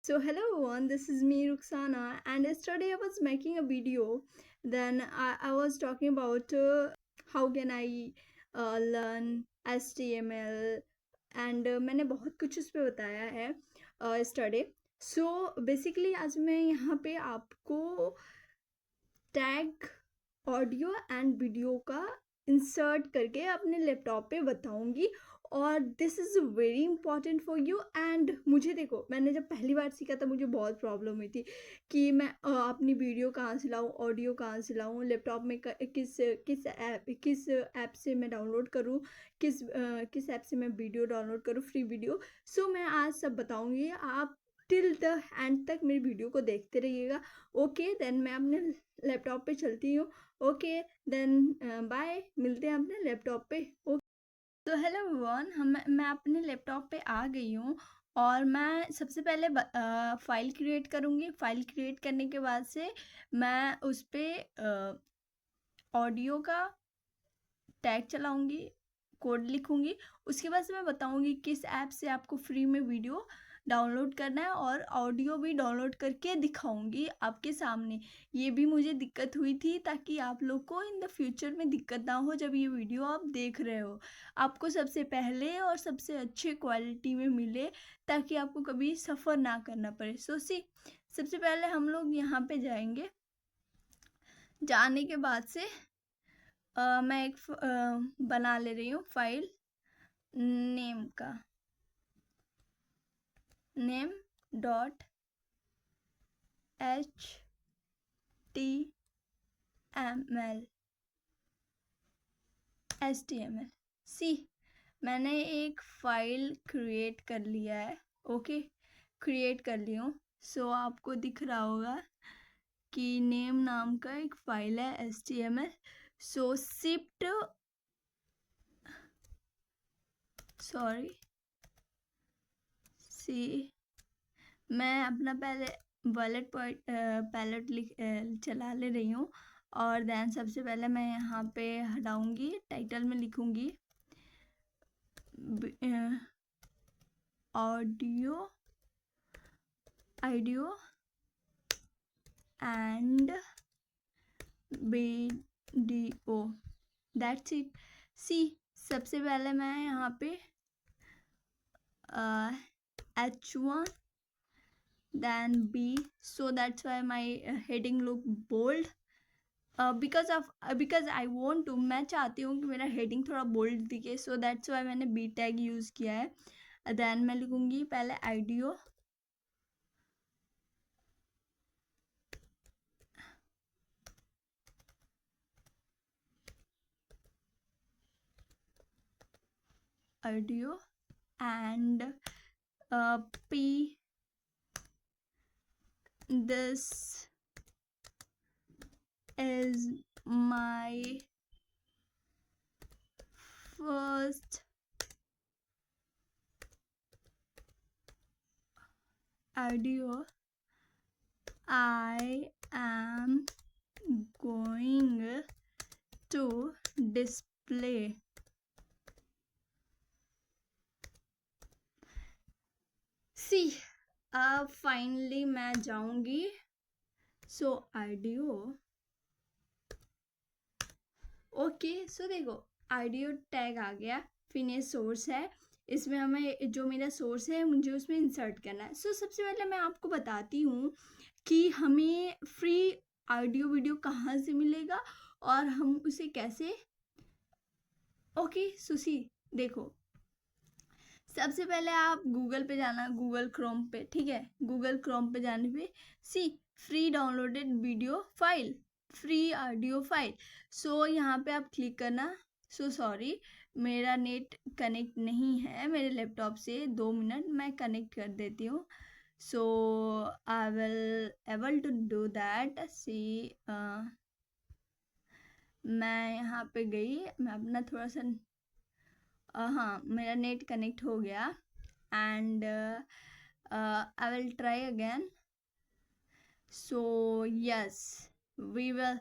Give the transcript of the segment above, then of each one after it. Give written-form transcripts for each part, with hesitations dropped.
So hello everyone, this is me Ruxana, and yesterday I was making a video. Then I was talking about how can I learn HTML and मैंने बहुत कुछ उस पर बताया है yesterday. So basically आज मैं यहाँ पे आपको टैग ऑडियो एंड वीडियो का इंसर्ट करके अपने लैपटॉप पे बताऊंगी और this is very important for you. And मुझे देखो, मैंने जब पहली बार सीखा था मुझे बहुत प्रॉब्लम हुई थी कि मैं अपनी वीडियो कहाँ से लाऊँ, ऑडियो कहाँ से लाऊँ, लैपटॉप में किस ऐप से मैं डाउनलोड करूँ, किस ऐप से मैं वीडियो डाउनलोड करूँ, फ्री वीडियो। सो मैं आज सब बताऊँगी, आप टिल द एंड तक मेरी वीडियो को देखते रहिएगा। ओके देन मैं अपने लैपटॉप पे चलती हूँ। ओके देन बाय, मिलते हैं अपने लैपटॉप पे। तो हेलो एवरीवन, मैं अपने लैपटॉप पे आ गई हूँ और मैं सबसे पहले फ़ाइल क्रिएट करूँगी। फ़ाइल क्रिएट करने के बाद से मैं उस पर ऑडियो का टैग चलाऊँगी, कोड लिखूँगी। उसके बाद से मैं बताऊँगी किस ऐप से आपको फ्री में वीडियो डाउनलोड करना है और ऑडियो भी डाउनलोड करके दिखाऊँगी आपके सामने। ये भी मुझे दिक्कत हुई थी ताकि आप लोग को इन द फ्यूचर में दिक्कत ना हो जब ये वीडियो आप देख रहे हो, आपको सबसे पहले और सबसे अच्छे क्वालिटी में मिले ताकि आपको कभी सफ़र ना करना पड़े। सबसे पहले हम लोग यहाँ पे जाएंगे। जाने के बाद से मैं एक बना ले रही हूँ फाइल नेम का, नेम डॉट HTML सी मैंने एक फ़ाइल क्रिएट कर लिया है। ओके, क्रिएट कर ली हूँ। सो आपको दिख रहा होगा कि नेम नाम का एक फ़ाइल है HTML। सो शिफ्ट मैं अपना पहले पैलेट चला ले रही हूँ और देन सबसे पहले मैं यहाँ पे हटाऊँगी, टाइटल में लिखूँगी audio and video, that's it. सबसे पहले मैं यहाँ पे H1 then B, so that's why my heading look bold because I want to, मैं चाहती हूँ कि मेरा हेडिंग थोड़ा बोल्ड दिखे, सो दैट्स वाई मैंने बी टैग यूज़ किया है। देन मैं लिखूँगी पहले audio and P, this is my first audio I am going to display. अब फाइनली मैं जाऊंगी। सो ऑडियो ओके, सो देखो ऑडियो टैग आ गया, फिनिश सोर्स है, इसमें हमें जो मेरा सोर्स है मुझे उसमें इंसर्ट करना है। सबसे पहले मैं आपको बताती हूँ कि हमें फ्री ऑडियो वीडियो कहाँ से मिलेगा और हम उसे कैसे। ओके देखो, सबसे पहले आप गूगल पे जाना, गूगल क्रोम पे, ठीक है। गूगल क्रोम पे जाने पे free downloaded video file, free audio file. यहाँ पे आप क्लिक करना। सॉरी, मेरा नेट कनेक्ट नहीं है मेरे लैपटॉप से, 2 मिनट मैं कनेक्ट कर देती हूँ। I will able to do that. मैं यहाँ पे गई, मैं अपना थोड़ा सा हाँ, मेरा नेट कनेक्ट हो गया and I will try again. Yes, we will.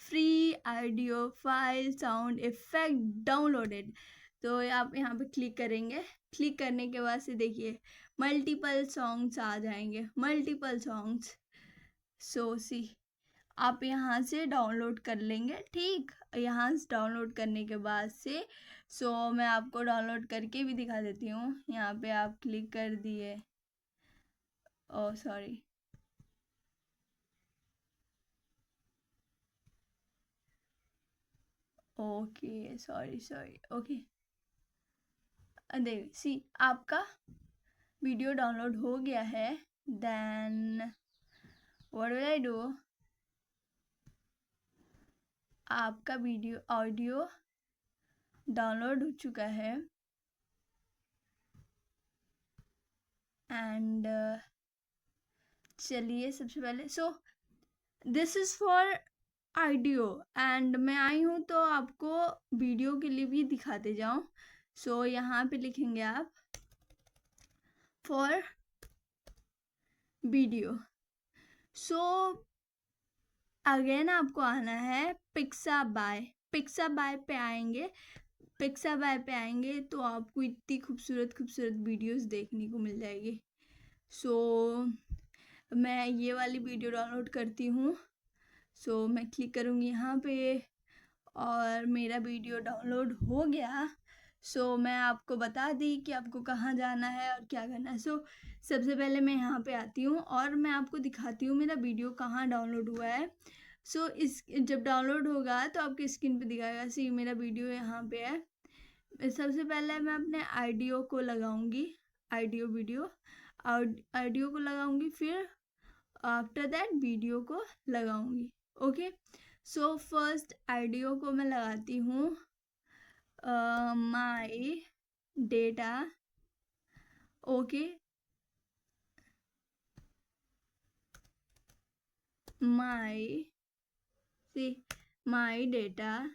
Free audio file sound effect downloaded. तो आप यहाँ पे क्लिक करेंगे। क्लिक करने के बाद से देखिए मल्टीपल सॉन्ग्स आ जाएंगे, मल्टीपल सॉन्ग्स। सो सी आप यहाँ से डाउनलोड कर लेंगे, ठीक। यहाँ से डाउनलोड करने के बाद से मैं आपको डाउनलोड करके भी दिखा देती हूँ। यहाँ पे आप क्लिक कर दिए, oh sorry, okay sorry sorry, okay. देख सी आपका वीडियो डाउनलोड हो गया है। Then what will I do, आपका वीडियो ऑडियो डाउनलोड हो चुका है। एंड चलिए सबसे पहले this is for audio and मैं आई हूँ तो आपको वीडियो के लिए भी दिखाते जाऊँ। यहाँ पे लिखेंगे आप फॉर वीडियो। अगेन आपको आना है पिक्साबाय पे आएंगे। पिक्साबाय पे आएंगे तो आपको इतनी खूबसूरत खूबसूरत वीडियोस देखने को मिल जाएगी। मैं ये वाली वीडियो डाउनलोड करती हूँ। मैं क्लिक करूँगी यहाँ पे और मेरा वीडियो डाउनलोड हो गया। मैं आपको बता दी कि आपको कहाँ जाना है और क्या करना है। सबसे पहले मैं यहाँ पे आती हूँ और मैं आपको दिखाती हूँ मेरा वीडियो कहाँ डाउनलोड हुआ है। इस जब डाउनलोड होगा तो आपकी स्क्रीन पे दिखाएगा, सी मेरा वीडियो यहाँ पे है। सबसे पहले मैं अपने ऑडियो को लगाऊंगी, ऑडियो को लगाऊंगी, फिर आफ्टर दैट वीडियो को लगाऊंगी। ओके, फर्स्ट ऑडियो को मैं लगाती हूँ my data. Okay, my data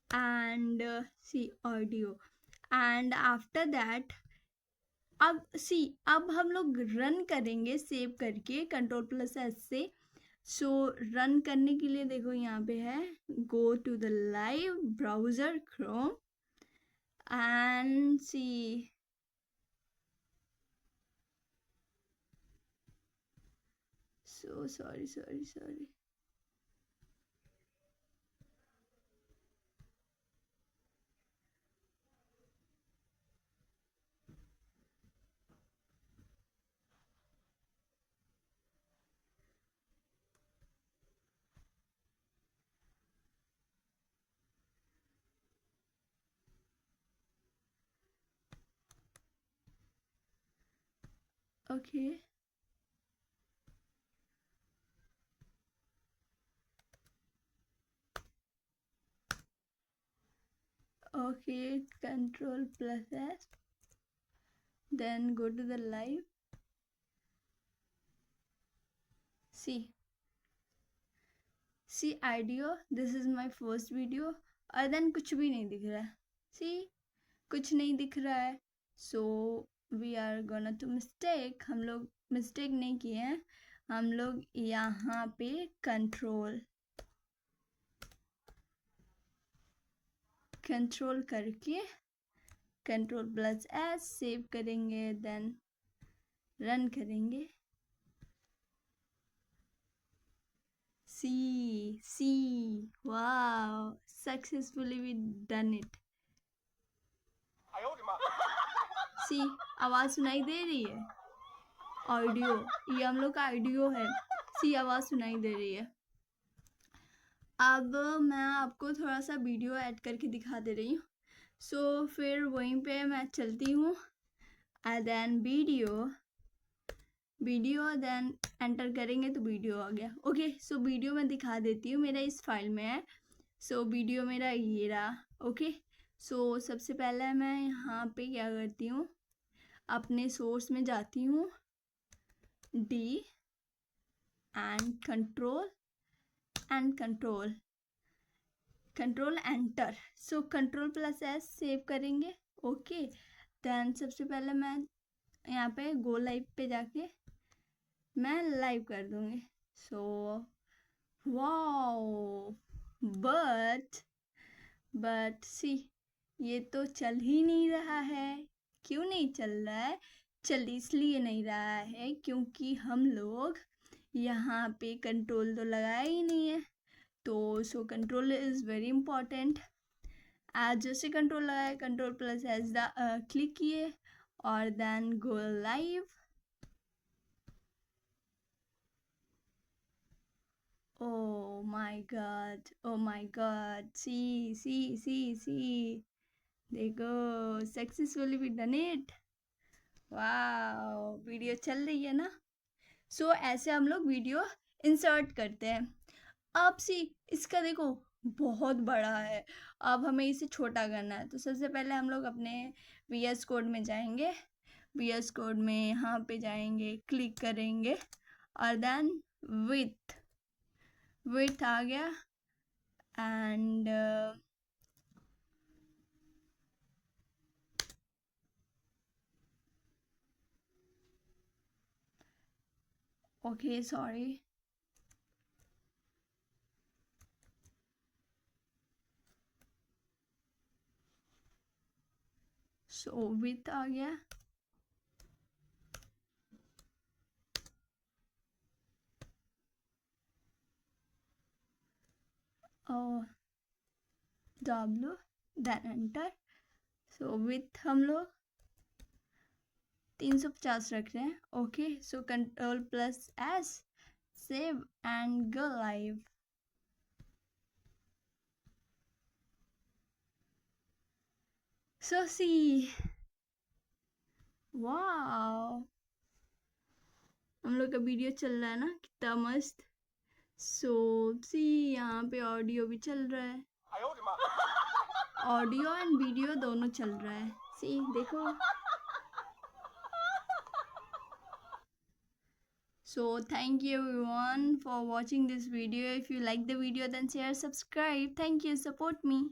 and see audio and after that अब हम लोग रन करेंगे सेव करके Ctrl+S से। रन करने के लिए देखो यहाँ पे है go to the live browser Chrome and see sorry okay Ctrl+S then go to the live, see audio, this is my first video और then कुछ भी नहीं दिख रहा है, कुछ नहीं दिख रहा है। We are gonna to mistake, हम लोग मिस्टेक नहीं किए हैं, हम लोग यहाँ पे कंट्रोल करके Ctrl+S सेव करेंगे, देन रन करेंगे। Wow, successfully we done it. आवाज सुनाई दे रही है, ऑडियो, ये हम लोग का ऑडियो है। आवाज सुनाई दे रही है। अब मैं आपको थोड़ा सा वीडियो ऐड करके दिखा दे रही हूँ। फिर वहीं पे मैं चलती हूँ देन वीडियो देन एंटर करेंगे तो वीडियो आ गया। ओके, वीडियो मैं दिखा देती हूँ, मेरा इस फाइल में है। वीडियो मेरा ये रहा। ओके, सबसे पहले मैं यहाँ पे क्या करती हूँ, अपने सोर्स में जाती हूँ, D and control enter. Ctrl+S save करेंगे। ओके, देन सबसे पहले मैं यहाँ पे गो लाइव पे जाके मैं लाइव कर दूंगी। वाओ, बट सी ये तो चल ही नहीं रहा है। क्यों नहीं चल रहा है? चल इसलिए नहीं रहा है क्योंकि हम लोग यहाँ पे कंट्रोल तो लगाया ही नहीं है, तो so control is very important. आज जैसे कंट्रोल लगाए, control plus S the click किए और then go live. Oh my god, oh my god, see, देखो successfully we done it. Wow, video चल रही है ना। सो ऐसे हम लोग वीडियो इंसर्ट करते हैं। अब सी इसका देखो बहुत बड़ा है, अब हमें इसे छोटा करना है। तो सबसे पहले हम लोग अपने VS कोड में जाएंगे, VS कोड में यहाँ पे जाएंगे, क्लिक करेंगे और देन विथ आ गया and okay sorry, so width आ गया और W then enter. So width हम लोग 350 रख रहे हैं। Okay so control plus S, save and go live. So see wow, हम लोग का वीडियो चल रहा है ना, कितना मस्त। सो सी यहाँ पे ऑडियो भी चल रहा है, ऑडियो एंड वीडियो दोनों चल रहा है। सी देखो। So thank you everyone for watching this video. If you like the video then share, subscribe. Thank you, support me.